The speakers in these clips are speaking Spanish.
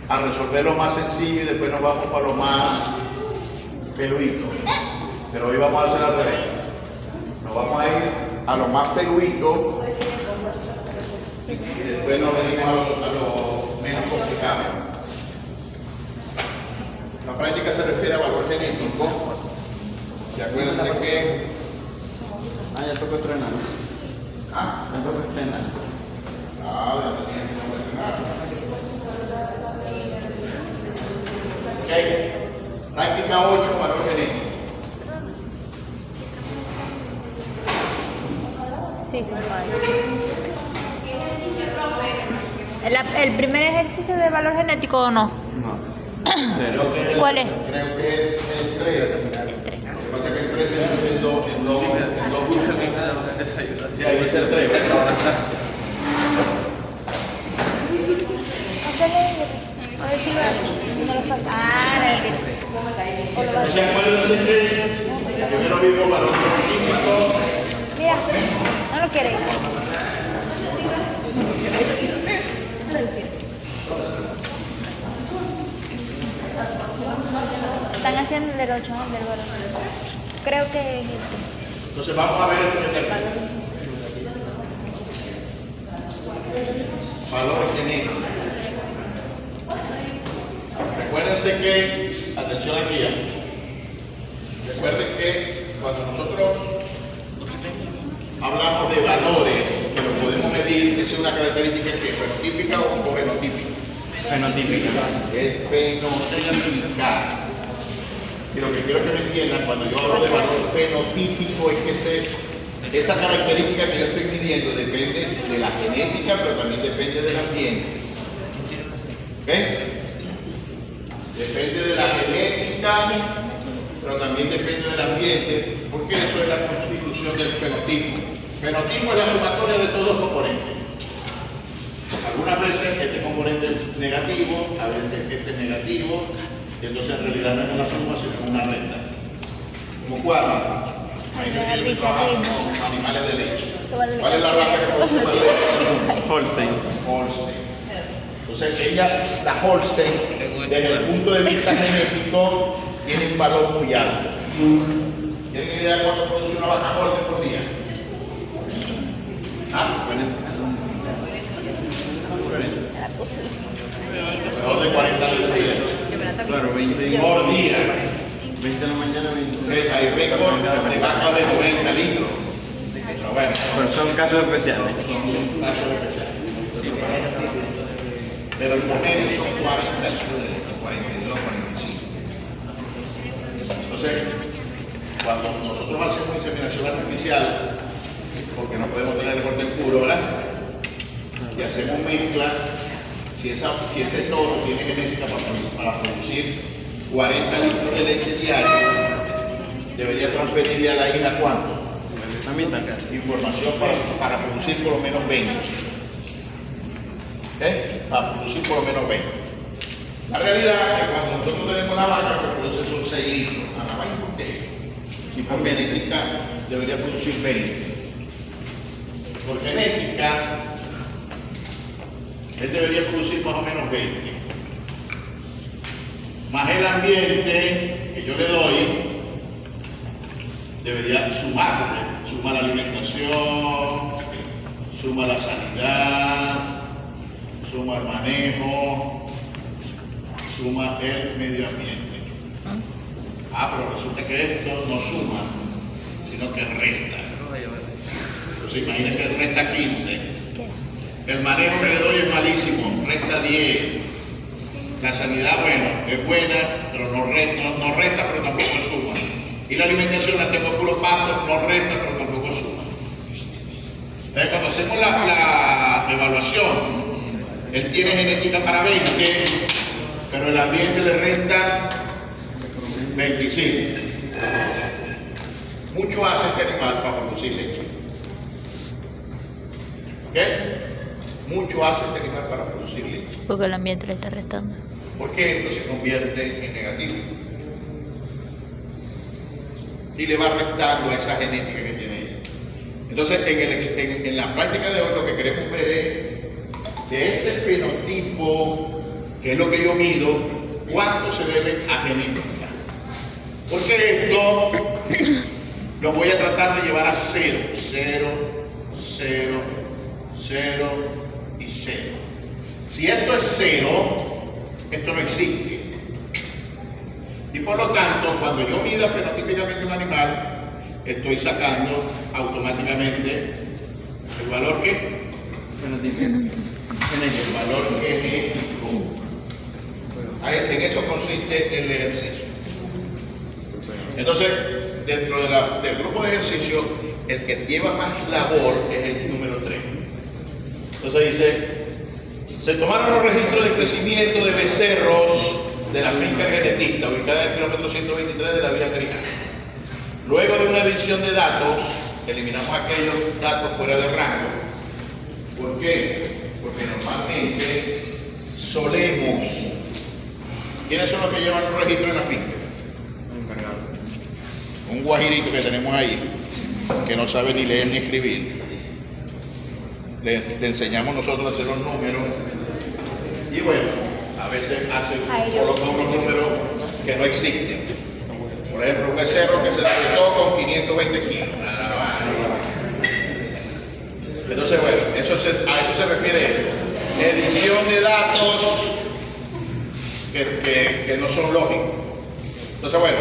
a resolver lo más sencillo y después nos vamos para lo más peluito. Pero hoy vamos a hacer al revés. Nos vamos a ir a lo más peluito y después nos venimos a lo menos complicado. La práctica se refiere a valor genético. Y acuérdense que... ya toca estrenar. Ya toca estrenar. Ok. Práctica 8, valor genético. Sí, compadre. ¿El primer ejercicio de valor genético o no? No. ¿Cuál es? Creo que es el 3. Lo que pasa es que el 3 se divide en dos grupos. Sí, ahí dice el 3. A ver si lo haces. No lo pasa. Entonces, acuérdense que el primero vimos valor genético. Mira, no lo quieres. Están haciendo el del 8, ¿no? Del valor. Creo que es este. Entonces vamos a ver el término. Valor genético. Recuérdense que, atención aquí ya. Recuerden que cuando nosotros hablamos de valores que los podemos medir, esa es una característica que es fenotípica o genotípica. Fenotípica. Es fenotípica. Y lo que quiero que me entiendan, cuando yo hablo de valor fenotípico, es que esa característica que yo estoy midiendo depende de la genética, pero también depende del ambiente. ¿Ok? Depende de la genética, pero también depende del ambiente, porque eso es la constitución del fenotipo. Fenotipo es la sumatoria de todos los componentes. Algunas veces este componente es negativo, a veces este es negativo, y entonces en realidad no es una suma, sino una recta. ¿Como cuál? Imagínate que yo trabajo con animales de leche. ¿Cuál es la raza que produce más leche? Holstein. Holstein. Entonces la Holstein, desde el punto de vista genético, tiene un valor muy alto. ¿Tienen idea de cuánto produce una vaca Holstein por día? Alrededor de 40 litros de leche. Claro, 20 Por día. 20 de la mañana, 20. Hay récord de vaca de 90 litros. Pero bueno, Pero son casos especiales. casos especiales. Pero el promedio son 40 litros de leche, 42, 45. Entonces, cuando nosotros hacemos inseminación artificial, porque no podemos tener el corte puro, ¿verdad? Y hacemos mezcla, si ese toro tiene genética para producir 40 litros de leche diaria, debería transferirle a la hija ¿cuánto? También está acá. Información para producir por lo menos 20. Para producir por lo menos 20. La realidad es que cuando nosotros tenemos la vaca, que produce son 6 litros. ¿A la vaca por qué? Y por genética debería producir 20. Por genética, él debería producir más o menos 20. Más el ambiente que yo le doy, debería sumarle. Suma la alimentación, suma la sanidad, suma el manejo, suma el medio ambiente. Pero resulta que esto no suma, sino que resta. Entonces imagínense que resta 15. El manejo que le doy es malísimo, resta 10. La sanidad, bueno, es buena, pero no resta, pero tampoco suma. Y la alimentación la tengo puro pasto, no resta, pero tampoco suma. Entonces cuando hacemos la evaluación, él tiene genética para 20, pero el ambiente le resta 25. Mucho hace este animal para producir leche. ¿Ok? Mucho hace este animal para producir leche. Porque el ambiente le está restando. Porque esto se convierte en negativo. Y le va restando a esa genética que tiene ella. Entonces, en la práctica de hoy lo que queremos ver es que este fenotipo que es lo que yo mido, cuánto se debe a genética. Porque esto lo voy a tratar de llevar a 0, 0, 0, 0 y 0. Si esto es 0, esto no existe. Y por lo tanto, cuando yo mida fenotípicamente un animal, estoy sacando automáticamente el valor que Fenotipo. el valor genético. En eso consiste el ejercicio. Entonces, dentro del grupo de ejercicio, el que lleva más labor es el número 3. Entonces dice, se tomaron los registros de crecimiento de becerros de la finca genetista, ubicada en el kilómetro 123 de la vía Caribe. Luego de una edición de datos, eliminamos aquellos datos fuera de rango. ¿Por qué? Porque normalmente solemos. ¿Quiénes son los que llevan un registro en la finca? Encargado. Un guajirito que tenemos ahí, que no sabe ni leer ni escribir. Le enseñamos nosotros a hacer los números. Y bueno, a veces coloca unos números que no existen. Por ejemplo, un becerro que se despertó con 520 kilos. Entonces, bueno, a eso se refiere edición de datos que no son lógicos. Entonces, bueno,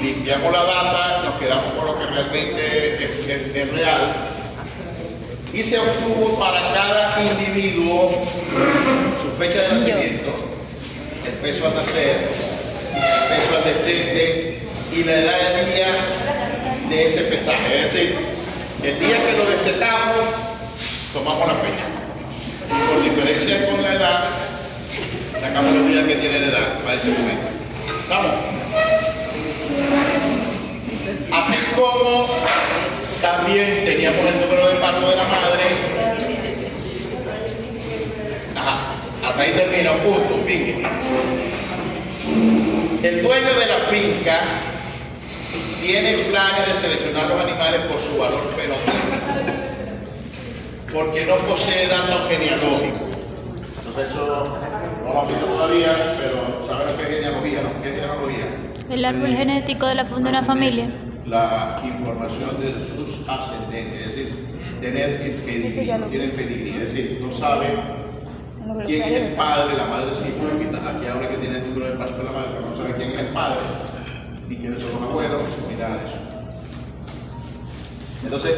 limpiamos la data, nos quedamos con lo que realmente es real. Y se obtuvo para cada individuo su fecha de nacimiento, el peso al nacer, el peso al destete y la edad del día de ese pesaje. Es decir, el día que lo destetamos, tomamos la fecha. Y por diferencia con la edad, sacamos los días que tiene de edad para ese momento. ¿Estamos? Así como también teníamos el número de parto de la madre. Ajá, hasta ahí termina, un punto, un pique. El dueño de la finca tiene planes de seleccionar los animales por su valor fenotípico, porque no posee datos genealógicos. Entonces eso no lo han visto todavía, pero saben lo que es genealogía, ¿no? ¿Qué es genealogía? El árbol genético de una familia. La información de sus ascendentes, es decir, tener el pedigrí, no tiene el pedigrí, es decir, no sabe quién es el padre, la madre sí, porque aquí habla que tiene el número de parto de la madre, pero no sabe quién es el padre, ni quiénes son los abuelos, ni nada de eso. Entonces,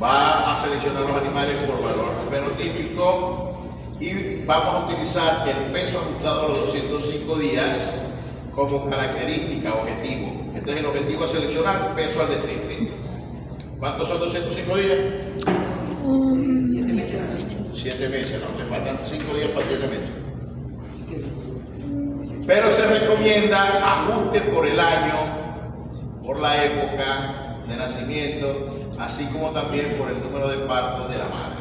va a seleccionar los animales por valor fenotípico y vamos a utilizar el peso ajustado a los 205 días como característica, objetivo. Entonces el objetivo es seleccionar peso al destete. ¿Cuántos son 205 días? 7 meses, no, le faltan 5 días para 7 meses. Pero se recomienda ajuste por el año, por la época de nacimiento, así como también por el número de parto de la madre.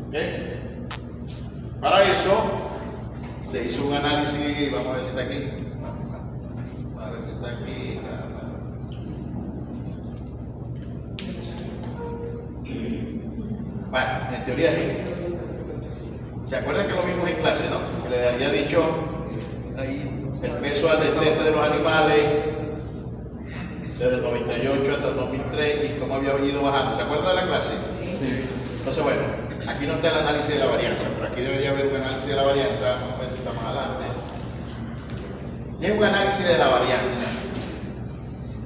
¿Ok? Para eso se hizo un análisis, vamos a ver si está aquí. A ver si está aquí. Bueno, en teoría es esto. ¿Se acuerdan que lo vimos en clase, no? Que les había dicho el peso al destete de los animales desde el 98 hasta el 2003 y cómo había ido bajando. ¿Se acuerdan de la clase? Sí. Entonces, bueno, aquí no está el análisis de la varianza, pero aquí debería haber un análisis de la varianza. Vamos a ver si está más adelante. Y es un análisis de la varianza.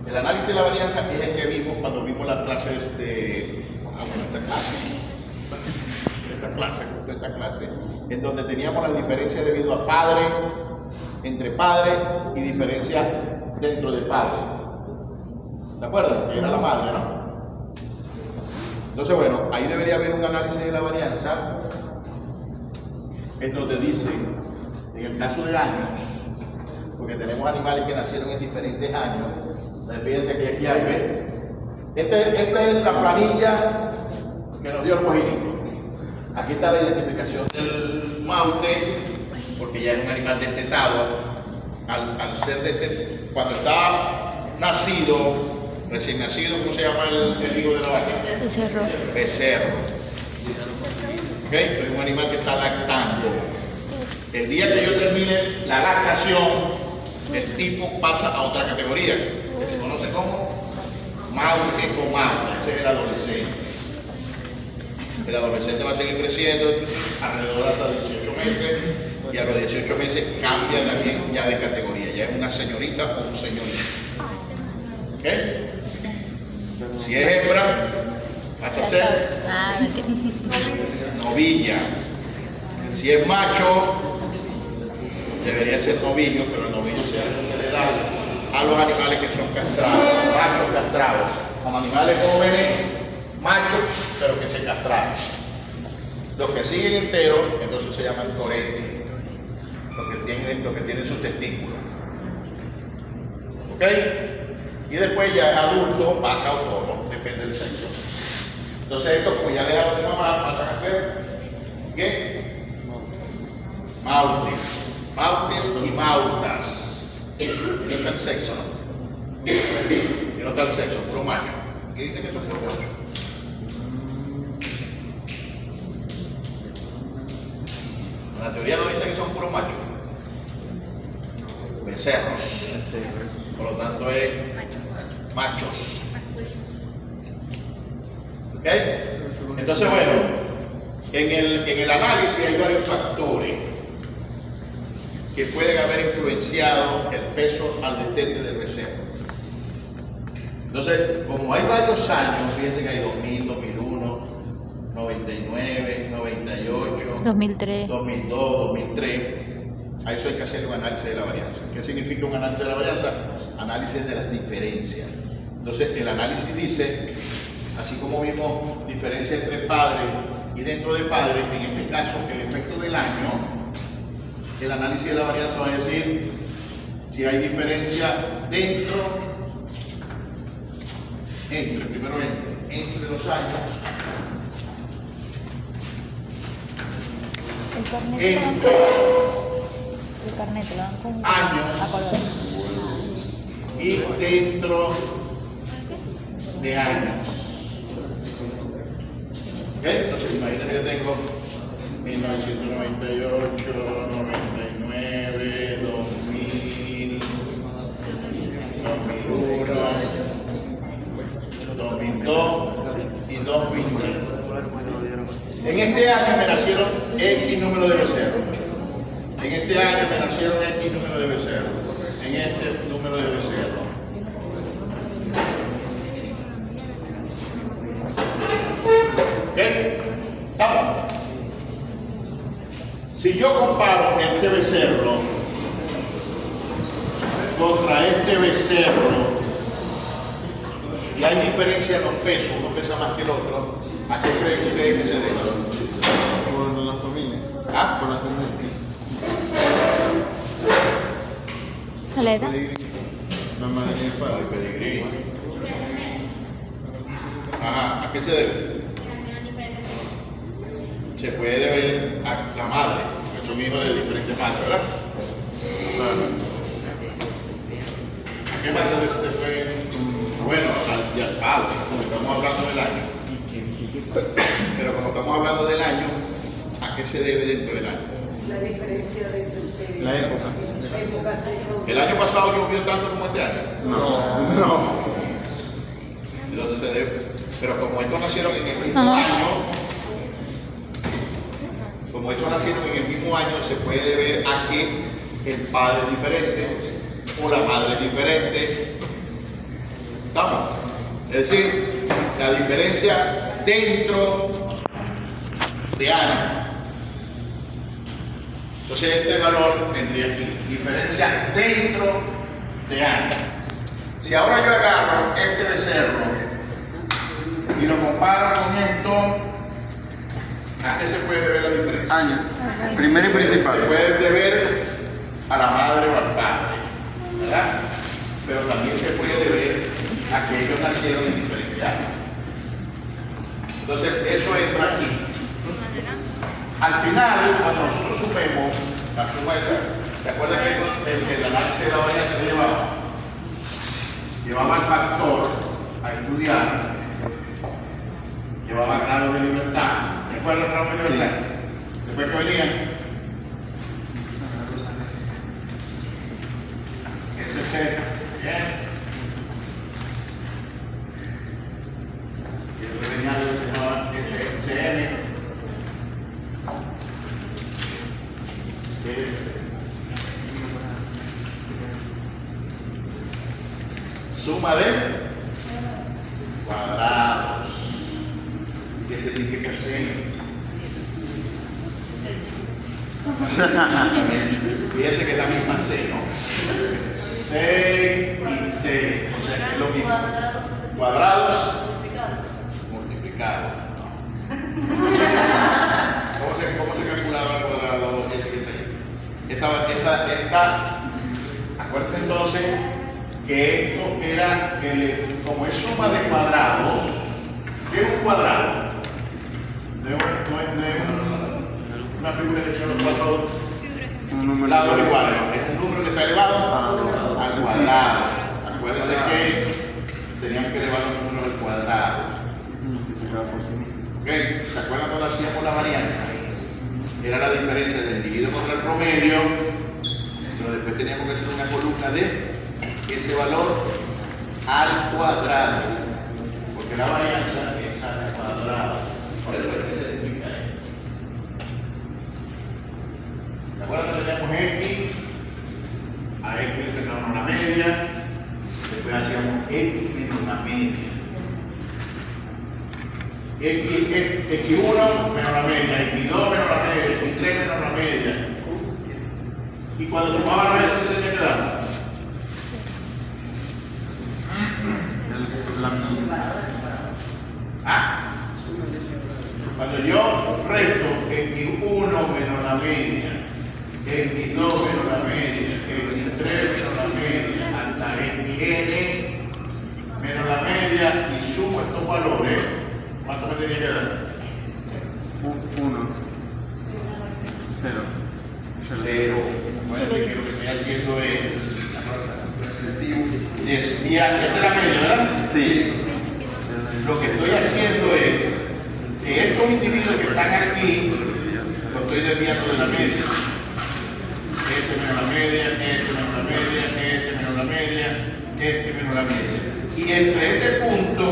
El análisis de la varianza es el que vimos cuando vimos las clases de esta clase, en donde teníamos las diferencias debido a padre, entre padre y diferencias dentro de padre. ¿De acuerdo? Que era la madre, ¿no? Entonces, bueno, ahí debería haber un análisis de la varianza en donde dice, en el caso de años, porque tenemos animales que nacieron en diferentes años, fíjense que aquí hay, ¿ven? Esta es la planilla que nos dio el guajirito. Aquí está la identificación del maute, porque ya es un animal destetado. Al ser destetado, cuando está nacido, recién nacido, ¿cómo se llama el hijo de la vaca? Becerro. Becerro. ¿Ok? Es un animal que está lactando. El día que yo termine la lactación, el tipo pasa a otra categoría, que se conoce como maute o mauta. Ese es el adolescente. El adolescente va a seguir creciendo alrededor hasta 18 meses y a los 18 meses cambia también ya de categoría, ya es una señorita o un señorito. ¿Ok? Si es hembra, pasa a ser Ah, no entiendo. novilla. Si es macho, debería ser novillo, pero el novillo se le da a los animales que son castrados, machos castrados, a los animales jóvenes, machos, pero que se castraron. Los que siguen enteros, entonces se llaman toreros, los que tienen sus testículos. ¿Ok? Y después ya es adulto, vaca o toro, depende del sexo. Entonces esto, como ya dejaron de mamar, pasan a ser, ¿qué? Mautes. Mautes y mautas. Y no está el sexo, ¿no? Y no está el sexo, puro macho. ¿Qué dice que son puro macho? La teoría no dice que son puros machos. Becerros. Por lo tanto es machos. ¿Ok? Entonces, bueno, en el análisis hay varios factores que pueden haber influenciado el peso al destete del becerro. Entonces, como hay varios años, fíjense que hay 2000, 2001, 99, 98, 2003. 2002, 2003, a eso hay que hacer un análisis de la varianza. ¿Qué significa un análisis de la varianza? Análisis de las diferencias. Entonces, el análisis dice, así como vimos diferencia entre padres y dentro de padres, en este caso, el efecto del año, el análisis de la varianza va a decir si hay diferencia entre los años, El carnet entre te lo dan con años a color. y dentro de años. ¿Ok? Entonces imagínate que tengo 1998, 99, 2000, 2001, 2002 y 2003. En este año me nacieron X número de becerros. En este año me nacieron X número de becerros. En este número de becerros. ¿Ok? Vamos. Si yo comparo este becerro contra este becerro y hay diferencia en los pesos, uno pesa más que el otro, ¿a qué creen ustedes que se debe? Por la familia. ¿Ah? Por la ascendencia. ¿La edad? La madre y el El padre. pedigrí. Ajá, ¿a qué se debe? Se puede deber a la madre, que son hijos de diferentes padres, ¿verdad? ¿A qué más se debe? Bueno, y al padre, como estamos hablando del año. Pero como estamos hablando del año, ¿a qué se debe dentro del año? La diferencia de La época. ¿El año pasado llovió tanto como este año? No. Entonces se debe. Pero como estos nacieron en el mismo Ajá. año, como estos nacieron en el mismo año, se puede deber a que el padre es diferente o la madre es diferente. ¿Estamos? Es decir, la diferencia dentro de año. Entonces este valor tendría aquí, diferencia dentro de año. Si ahora yo agarro este becerro y lo comparo con esto, ¿a qué se puede deber la diferencia? Año. Primero y Se principal. puede deber a la madre o al padre, ¿verdad? Pero también se puede deber a que ellos nacieron en diferentes años. Entonces, eso entra aquí. Al final, cuando nosotros sumemos la suma esa, ¿te acuerdas que el análisis de la varianza que llevaba al factor a estudiar, llevaba grado de libertad? ¿Te acuerdas el grado de libertad? Después que venía ¿Qué es ese? Suma de cuadrados. ¿Qué significa C? Fíjense que es la misma C, ¿no? 6 y 6, o sea que es lo mismo. Cuadrados multiplicados. ¿Cómo se calculaba el cuadrado ese que está ahí? Acuérdense entonces que esto era, como es suma de cuadrados, ¿qué es un cuadrado? No es una figura que tiene los cuatro lados iguales, es un número que está elevado al cuadrado. Acuérdense que teníamos que elevar los números al cuadrado. ¿Okay? ¿Se acuerdan cuando hacíamos la varianza? Era la diferencia del dividido contra el promedio, pero después teníamos que hacer una columna de ese valor al cuadrado, porque la varianza es al cuadrado. Por eso es que se explica esto. ¿Se acuerdan que teníamos X? A X le sacábamos la media, después hacíamos X menos la media. X1 menos la media, X2 menos la media, X3 menos la media. Y cuando sumaban esto, ¿qué tenía que dar? Cuando yo resto X1 menos la media, X2 menos la media, X3 menos la media, hasta Xn menos la media y sumo estos valores, ¿cuánto me tenía que dar? 1, 0. 0. Bueno, que lo que estoy haciendo es desviar, esta es la media, ¿verdad? Sí. Lo que estoy haciendo es que estos individuos que están aquí, los estoy desviando de la media. Este menos la media, este menos la media, este menos la media, este menos la media. Y entre este punto,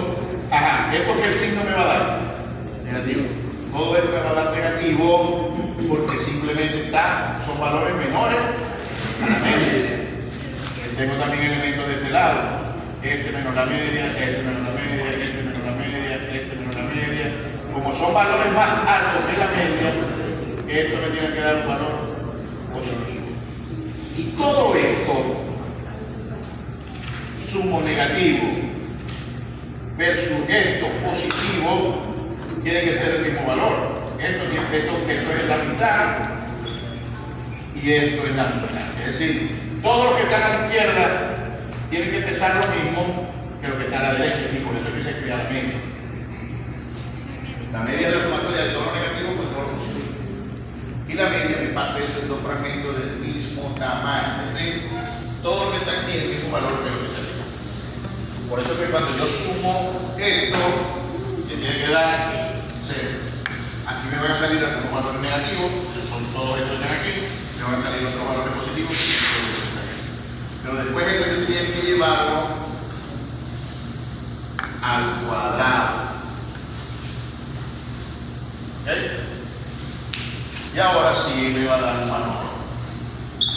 es porque el signo me va a dar negativo. Todo esto me va a dar negativo porque simplemente son valores menores a la media. Tengo también elementos de este lado. Este menos la media, este menos la media, este menos la media, este menos la media. Como son valores más altos que la media, esto me tiene que dar un valor positivo. Y todo esto, sumo negativo versus esto positivo, tiene que ser el mismo valor. Esto es la mitad y esto es la mitad. Es decir, todos los que están a la izquierda tienen que pesar lo mismo que los que están a la derecha, y por eso es que se crea la media. La media es la sumatoria de todo lo negativo con todo lo positivo. Y la media me parte eso en dos fragmentos del mismo tamaño. Es decir, todo lo que está aquí es el mismo valor que lo que está aquí. Por eso es que cuando yo sumo esto, me tiene que dar 0. Aquí me van a salir algunos valores negativos, que son todos estos que están aquí, me van a salir otros valores positivos, pero después esto yo tenía que llevarlo al cuadrado. ¿Okay? Y ahora sí me va a dar un valor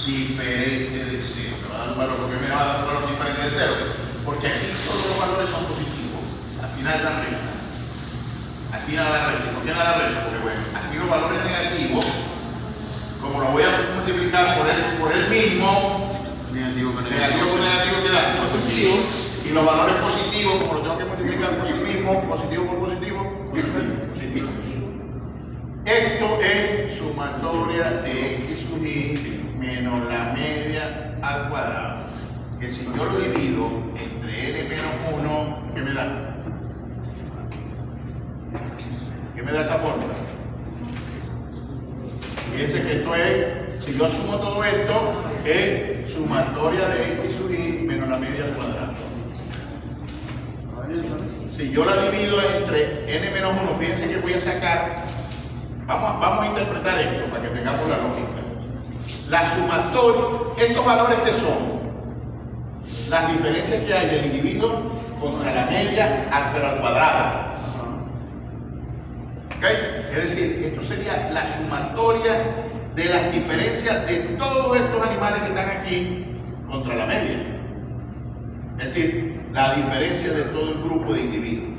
diferente de 0. Me va a dar un valor, porque me va a dar un valor diferente de 0. Porque aquí todos los valores son positivos. Aquí nada da recta. Aquí nada da recta. ¿Por qué nada da recta? Porque bueno, aquí los valores negativos, como los voy a multiplicar por el mismo, negativo con negativo que da positivo, y los valores positivos, como los tengo que multiplicar por sí mismo, positivo por positivo, positivo. Esto es sumatoria de x sub y menos la media al cuadrado. Que si yo lo divido entre n menos 1, ¿qué me da? ¿Qué me da esta fórmula? Fíjense que esto es, si yo sumo todo esto, es sumatoria de x sub y menos la media al cuadrado. Si yo la divido entre n menos 1, fíjense que voy a sacar, vamos a interpretar esto para que tengamos la lógica. La sumatoria, estos valores que son las diferencias que hay del individuo contra la media, pero al cuadrado. ¿Okay? Es decir, esto sería la sumatoria de las diferencias de todos estos animales que están aquí contra la media. Es decir, la diferencia de todo el grupo de individuos.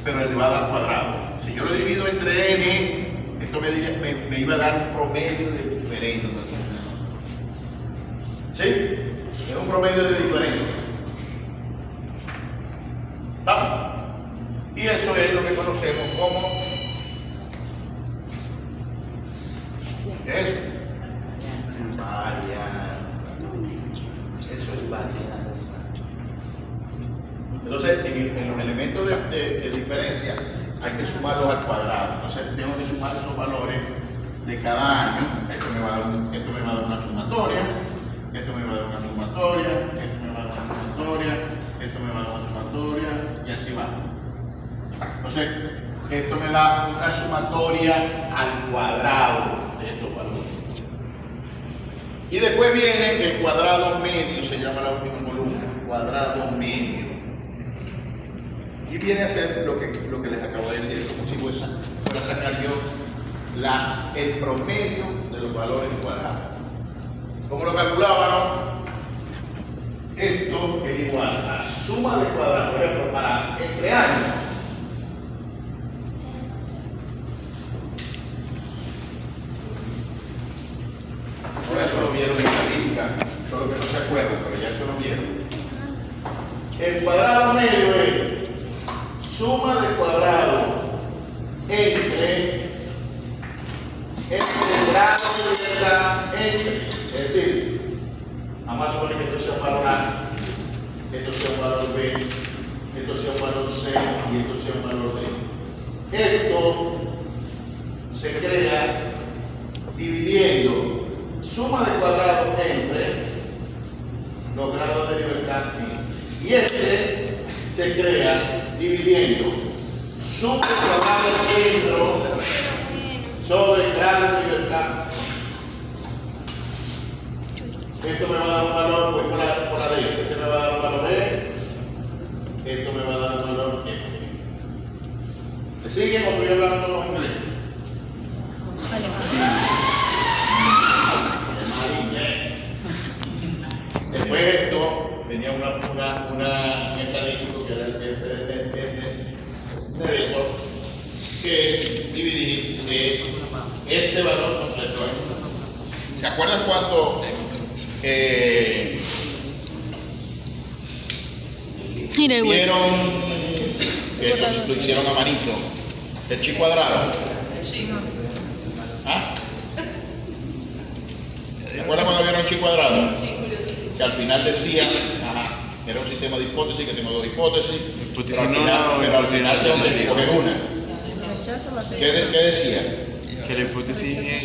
Pero elevado al cuadrado. Si yo lo divido entre n, esto me iba a dar un promedio de diferencia. ¿Sí? Es un promedio de diferencia. ¿Vamos? Y eso es lo que conocemos como... ¿qué es eso? Varianza. Eso es varianza. Entonces, en los elementos de diferencia hay que sumarlos al cuadrado. Entonces, tengo que sumar esos valores de cada año. Esto me va a dar una sumatoria, esto me va a dar una sumatoria, esto me va a dar una sumatoria, esto me va a dar una sumatoria, y así va. Entonces, esto me da una sumatoria al cuadrado de estos valores. Y después viene el cuadrado medio, se llama la última columna, cuadrado medio. Y viene a ser lo que les acabo de decir, como si fuera a sacar yo el promedio de los valores cuadrados. ¿Cómo lo calculaba? Esto es igual a suma de cuadrados, por ejemplo, para entre años. Eso lo vieron en estadística, solo que no se acuerdan, pero ya eso lo vieron. El cuadrado medio es suma de cuadrado entre el grado de libertad entre, es decir, vamos a suponer que esto sea un valor A, esto sea un valor B, esto sea un valor C y esto sea un valor D. Esto se crea dividiendo suma de cuadrado entre los grados de libertad y este se crea dividiendo suma de cuadrado dentro sobre el grado de libertad. Esto me va a dar un valor, pues por la D, este me va a dar un valor E, esto me va a dar un valor F. ¿Me siguen o estoy hablando en inglés? Después de esto tenía un estadístico que era el F de esto, que dividir este valor completo. ¿Se acuerdan cuando vieron que eso lo hicieron a manito? El chi cuadrado. ¿Ah? ¿Se acuerdan cuando vieron el chi cuadrado? Que al final decía, era un sistema de hipótesis, que tengo dos hipótesis, pero al final tengo que escoger una. ¿Qué decía? Que la hipótesis es...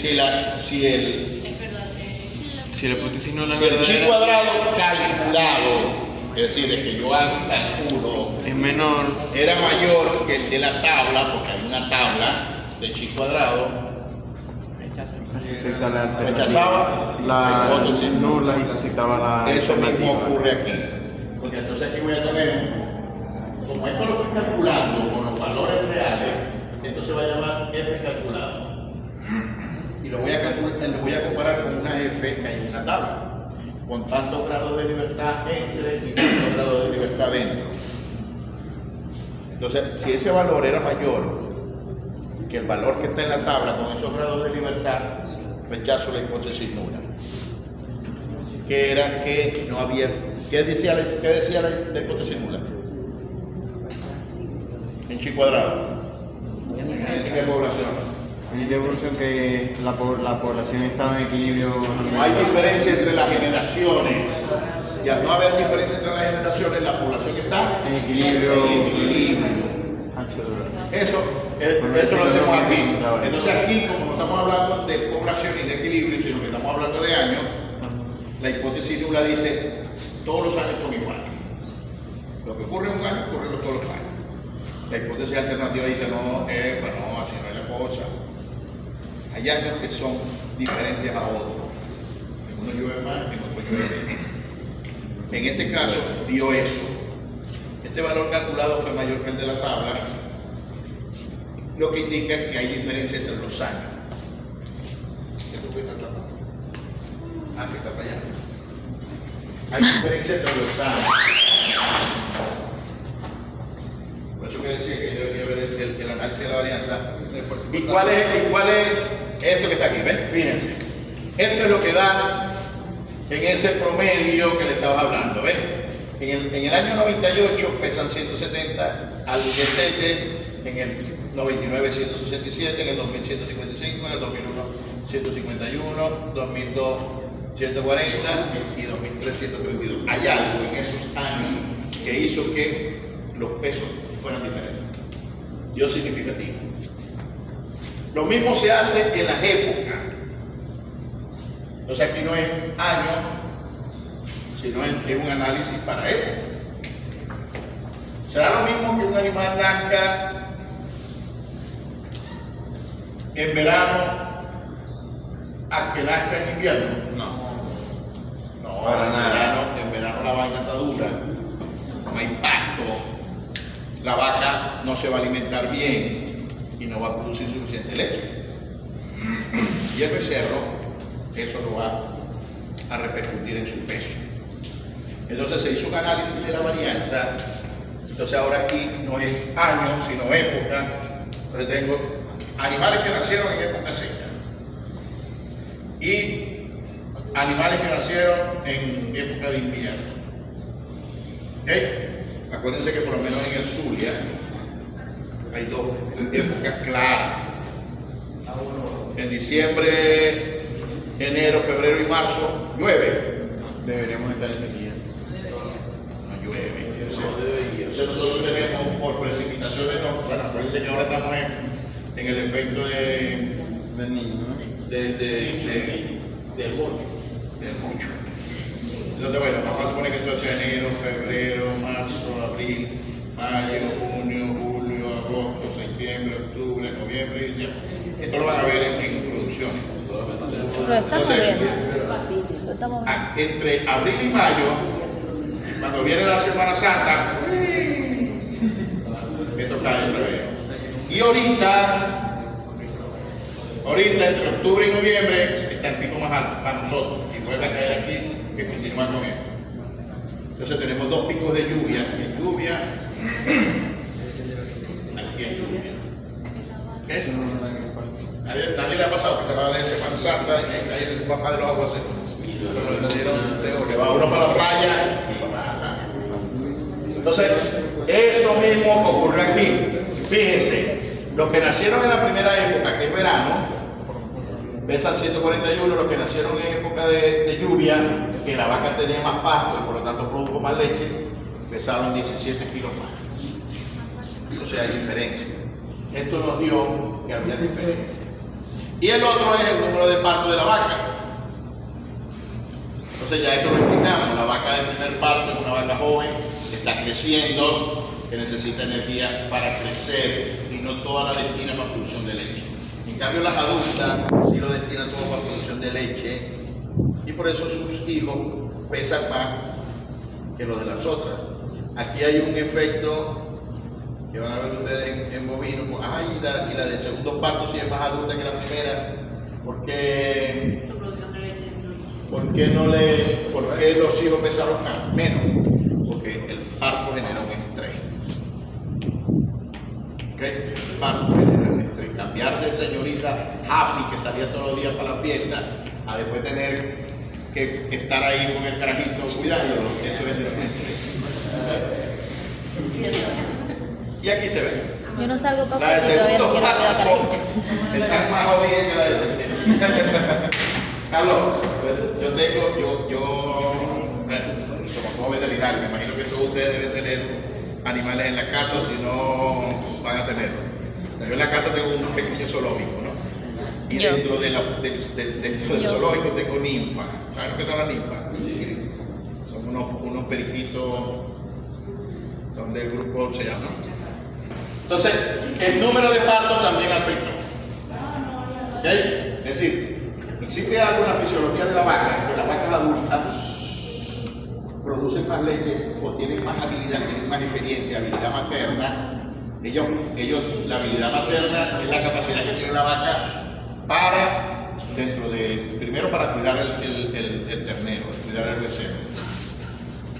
Si la hipótesis no es la si el chi verdadera, cuadrado calculado, es decir, el que yo hago un cálculo, es menor. era mayor que el de la tabla, porque hay una tabla de chi cuadrado, Se acepta la alternativa. rechazaba La hipótesis nula y se aceptaba la Eso mismo alternativa. ocurre aquí. Porque entonces aquí voy a tener, como esto lo estoy calculando con los valores reales, entonces va a llamar F calculado. Y lo voy a comparar con una F que hay en una tabla, con tantos grados de libertad entre y tantos grados de libertad dentro. Entonces, si ese valor era mayor que el valor que está en la tabla con esos grados de libertad, rechazo la hipótesis nula. Que era que no había... ¿Qué decía la hipótesis nula? En chi cuadrado. ¿En qué población? En esta evolución que la población estaba en equilibrio. No hay diferencia entre las generaciones. Y al no haber diferencia entre las generaciones, la población está En equilibrio. en equilibrio. Eso lo hacemos aquí. Entonces aquí, como no estamos hablando de población y de equilibrio, sino que estamos hablando de años, la hipótesis nula dice todos los años son iguales. Lo que ocurre en un año ocurre todos los años. La hipótesis alternativa dice no, no, así no es la cosa. Hay años que son diferentes a otros. En uno llueve más, en otro llueve menos. En este caso dio eso. Este valor calculado fue mayor que el de la tabla, lo que indica que hay diferencia entre los años. que tú puedes estar tratando. Ah, que está para allá. Hay diferencias de los años. Por eso que decía que yo debería ver el análisis de la varianza. ¿Y cuál es esto que está aquí? ¿Ves? Fíjense. Esto es lo que da en ese promedio que le estaba hablando. ¿Ves? En el año 98 pesan 170 al destete, en el 99 167, en el 2000 155, en el 2001 151, 2002 140 y 2003 132. Hay algo en esos años que hizo que los pesos fueran diferentes. Dio significativo. Lo mismo se hace en las épocas. Entonces aquí no es año, sino es un análisis para época. ¿Será lo mismo que un animal nazca en verano a que nazca en invierno? No, para nada. En verano la vaca está dura, no hay pasto, la vaca no se va a alimentar bien y no va a producir suficiente leche. Y el becerro, eso lo va a repercutir en su peso. Entonces se hizo un análisis de la varianza. Entonces ahora aquí no es año, sino época. Entonces tengo animales que nacieron en época seca y animales que nacieron en época de invierno. ¿Ok? Acuérdense que por lo menos en el Zulia hay dos épocas claras. En diciembre, enero, febrero y marzo llueve. Deberíamos estar en sequía. No llueve. Entonces nosotros tenemos por precipitaciones, bueno, acuérdense que ahora estamos en el efecto Del niño, ¿no? del mucho. Entonces, bueno, vamos a suponer que esto sea enero, febrero, marzo, abril, mayo, junio, julio, agosto, septiembre, octubre, noviembre y diciembre. Esto lo van a ver en producciones. Lo estamos viendo. Lo estamos viendo. Entre abril y mayo, cuando viene la Semana Santa, esto cae en revés. Y ahorita entre octubre y noviembre está el pico más alto para nosotros y vuelve a caer aquí que continúa comiendo. Entonces tenemos dos picos de lluvia. Aquí hay lluvia, aquí hay lluvia. Eso ¿Okay? no nos dan el falta. Nadie le ha pasado que se va de Semana Santa y ahí cae el papá de los aguaceros. Que va uno para la playa y para. Entonces, eso mismo ocurre aquí. Fíjense, los que nacieron en la primera época, que es verano, pesan 141, los que nacieron en época de lluvia, que la vaca tenía más pasto y por lo tanto produjo más leche, pesaron 17 kilos más. O sea, hay diferencia. Esto nos dio que había diferencia. Y el otro es el número de parto de la vaca. Entonces ya esto lo explicamos. La vaca de primer parto es una vaca joven que está creciendo, que necesita energía para crecer y no toda la destina para producción de leche. En cambio las adultas sí lo destinan todo para producción de leche y por eso sus hijos pesan más que los de las otras. Aquí hay un efecto que van a ver ustedes en bovino, y la del segundo parto sí es más adulta que la primera, ¿por qué los hijos pesaron menos? Porque el parto genera un estrés. ¿Okay? El parto genera un estrés. Cambiar de señorita happy que salía todos los días para la fiesta a después tener que estar ahí con el carajito cuidándolo, eso es un estrés. Y aquí se ve. Yo no salgo para La del porque todavía no segundo quiero cuidar parto carajito. está más jodida que la del primero. Carlos, como veterinario, me imagino que todos ustedes deben tener animales en la casa, si no van a tenerlo. Yo en la casa tengo un pequeño zoológico, ¿no? Y Yo. dentro del zoológico tengo ninfas. ¿Saben lo que son las ninfas? Son unos periquitos, son del grupo, se llama. Entonces, el número de partos también afecta. ¿Ok? Es decir, existe algo en la fisiología de la vaca, que las vacas adultas producen más leche o tienen más habilidad, tienen más experiencia, habilidad materna. La habilidad materna es la capacidad que tiene la vaca para, dentro de para cuidar el ternero, cuidar el becerro.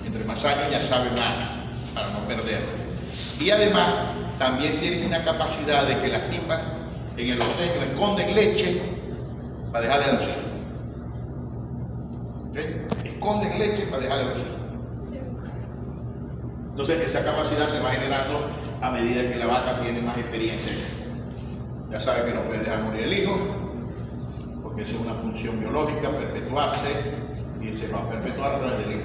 Entre más años ya sabe más, para no perderlo. Y además, también tienen una capacidad de que las tipas en el ordeño esconden leche para dejarle a los hijos. ¿Okay? Esconden leche para dejarle a los hijos. Entonces, esa capacidad se va generando a medida que la vaca tiene más experiencia. Ya sabe que no puede dejar morir el hijo, porque esa es una función biológica, perpetuarse, y se va a perpetuar a través del hijo.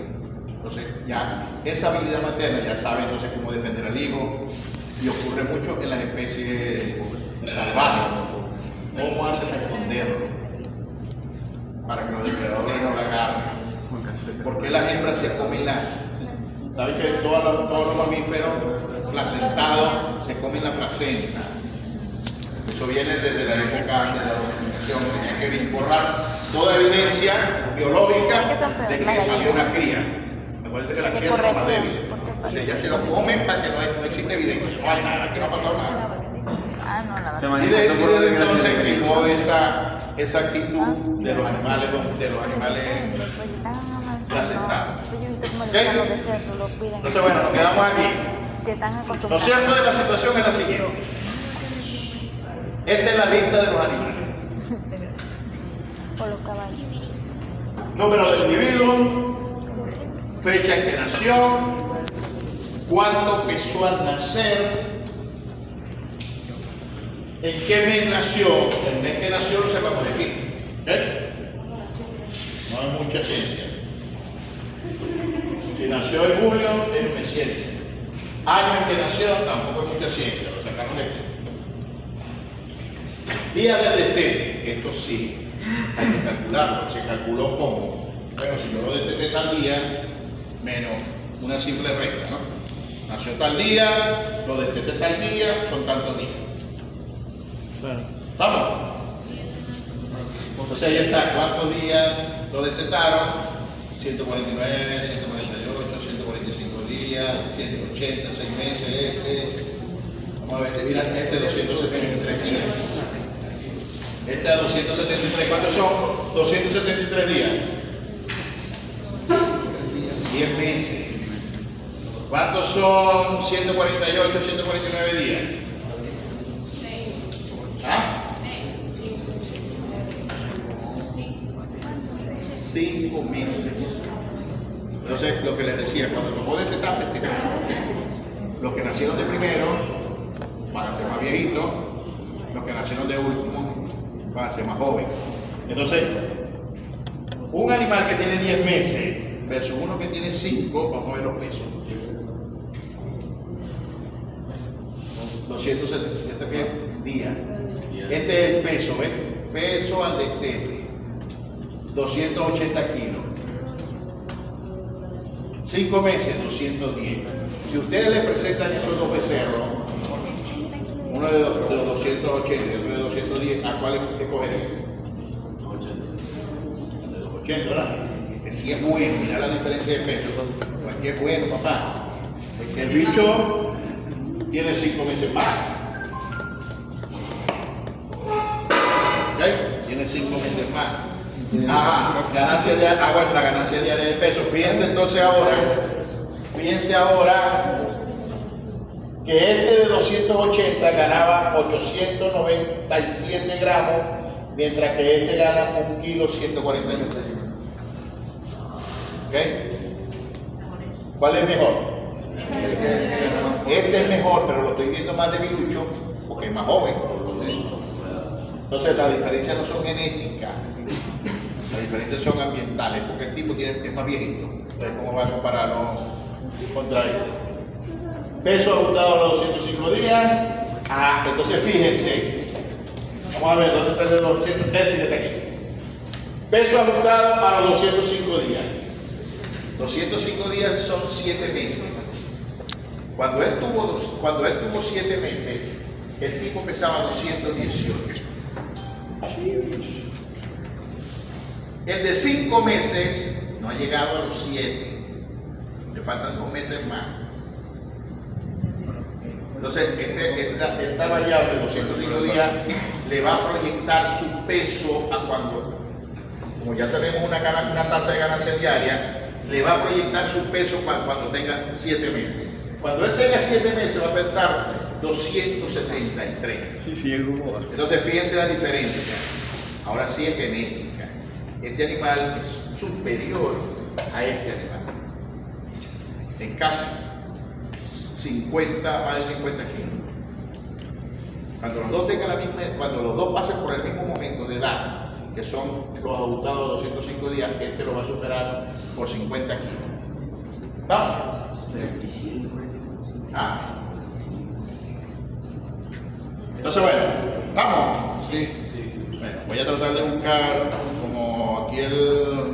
Entonces, ya esa habilidad materna ya sabe entonces cómo defender al hijo, y ocurre mucho en las especies salvajes. ¿Cómo hacen a esconderlo? Para que los depredadores no la agarren. ¿Por qué las hembras se comen las? ¿Sabes que todos los mamíferos placentados se comen la placenta? Eso viene desde la época de la domesticación. Tenían que borrar toda evidencia biológica de que había una cría. Acuérdense que la cría es más débil. O sea, ya se lo comen para que no existe evidencia. No hay nada, que no ha pasado nada. Y desde entonces quedó esa actitud de los animales placentados. ¿Okay? Entonces, bueno, nos quedamos aquí. Lo cierto de la situación es la siguiente. Esta es la lista de los animales. Por los caballos. Número del individuo, fecha en que nació, cuánto pesó al nacer, en qué mes nació. El mes que nació lo sacamos de aquí. No hay mucha ciencia. Si nació en julio, es un mes 7. Año en que nació, tampoco hay mucha ciencia, lo sacamos de aquí. Día del destete, esto sí, hay que calcularlo. Se calculó como, bueno, si yo lo desteté tal día, menos una simple recta, ¿no? Nació tal día, lo desteté tal día, son tantos días. Claro. ¿Estamos? Entonces ahí está, ¿cuántos días lo destetaron? 149, 148, 145 días, 180, 6 meses, vamos a ver, mira, 273 días. Este a 273, ¿cuántos son? 273 días. 10 meses. ¿Cuántos son 148, 149 días? ¿Ah? 5 meses. Entonces, lo que les decía, cuando tocó destetar, los que nacieron de primero van a ser más viejitos, los que nacieron de último van a ser más jóvenes. Entonces, un animal que tiene 10 meses versus uno que tiene 5, vamos a ver los pesos. 270, ¿esto qué es? Día. Este es el peso, ¿ves? Peso al destete. 280 kilos. 5 meses, 210. Si ustedes les presentan esos dos becerros, uno de 280 y otro de 210, ¿a cuál escogerían? De los 80, ¿verdad? Este sí es bueno, mira la diferencia de peso. Pues que es bueno, papá. Es que el bicho tiene 5 meses más. ¿Ok? Tiene 5 meses más. Ajá, ganancia de, bueno, la ganancia diaria de peso. Fíjense entonces ahora, que este de 280 ganaba 897 gramos, mientras que este gana 1 kilo 141. ¿Ok? ¿Cuál es mejor? Este es mejor, pero lo estoy viendo más debilucho porque es más joven. Entonces las diferencias no son genéticas, las diferencias son ambientales, porque el tipo es más viejito. Entonces, ¿cómo va a compararlo contra este? Peso ajustado a los 205 días. Ah, entonces fíjense. Vamos a ver, ¿dónde está el de 200? Este está aquí. Peso ajustado a los 205 días. 205 días son 7 meses. Cuando él tuvo 7 meses, el tipo pesaba 218. El de 5 meses no ha llegado a los 7. Le faltan 2 meses más. Entonces, esta variable de 205 días le va a proyectar su peso a cuando como ya tenemos una tasa de ganancia diaria, le va a proyectar su peso cuando tenga 7 meses. Cuando él tenga 7 meses va a pesar 273. Sí, es como... Entonces fíjense la diferencia. Ahora sí es genética. Este animal es superior a este animal. En casi 50, más de 50 kilos. Cuando los dos tengan la misma, cuando los dos pasen por el mismo momento de edad, que son los ajustados de 205 días, este lo va a superar por 50 kilos. ¿Vamos? Ah. Entonces, bueno, ¿vamos? Sí. Bueno, voy a tratar de buscar como aquí el